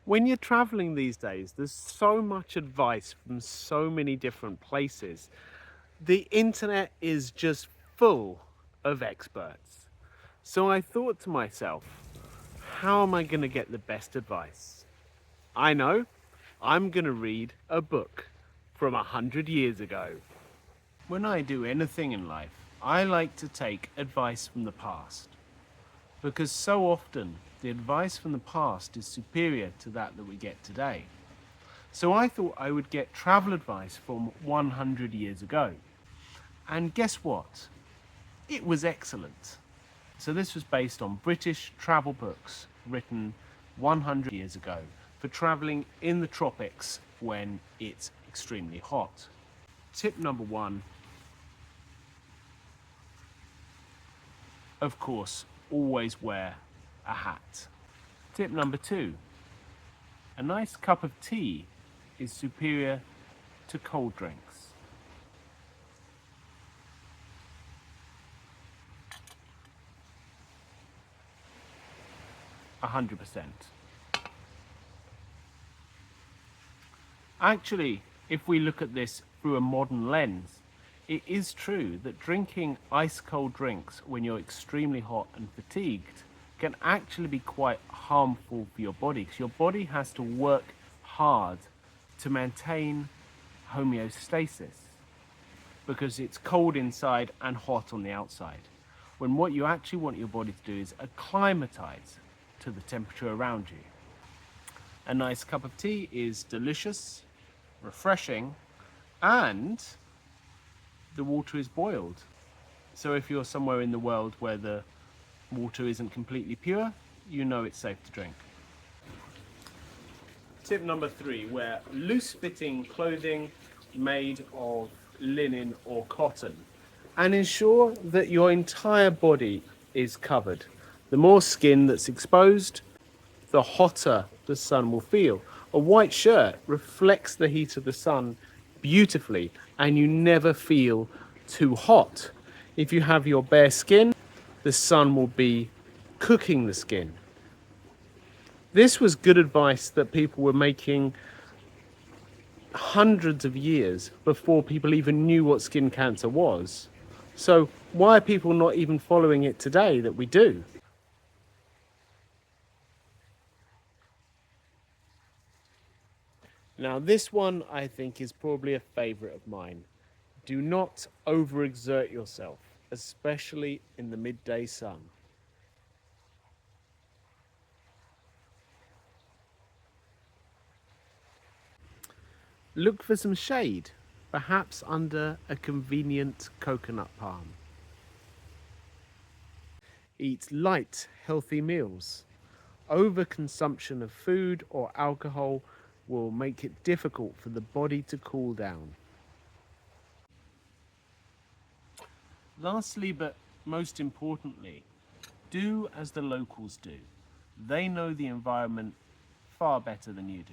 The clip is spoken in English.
When you're traveling these days, there's so much advice from so many different places. The internet is just full of experts. So I thought to myself, how am I going to get the best advice? I know, I'm going to read a book from 100 years ago. When I do anything in life, I like to take advice from the past, because so often the advice from the past is superior to that we get today. So I thought I would get travel advice from 100 years ago. And guess what? It was excellent. So this was based on British travel books written 100 years ago for traveling in the tropics when it's extremely hot. Tip number one, of course, always wear a hat. Tip number two, a nice cup of tea is superior to cold drinks. A 100%. Actually, if we look at this through a modern lens, it is true that drinking ice cold drinks when you're extremely hot and fatigued can actually be quite harmful for your body, because your body has to work hard to maintain homeostasis, because it's cold inside and hot on the outside, when what you actually want your body to do is acclimatize to the temperature around you. A nice cup of tea is delicious, refreshing, and the water is boiled. So if you're somewhere in the world where the water isn't completely pure, you know it's safe to drink. Tip number three, wear loose-fitting clothing made of linen or cotton, and ensure that your entire body is covered. The more skin that's exposed, the hotter the sun will feel. A white shirt reflects the heat of the sun beautifully, and you never feel too hot. If you have your bare skin, the sun will be cooking the skin. This was good advice that people were making hundreds of years before people even knew what skin cancer was. So why are people not even following it today that we do? Now this one I think is probably a favorite of mine. Do not overexert yourself, especially in the midday sun. Look for some shade, perhaps under a convenient coconut palm. Eat light, healthy meals. Overconsumption of food or alcohol will make it difficult for the body to cool down. Lastly, but most importantly, do as the locals do. They know the environment far better than you do.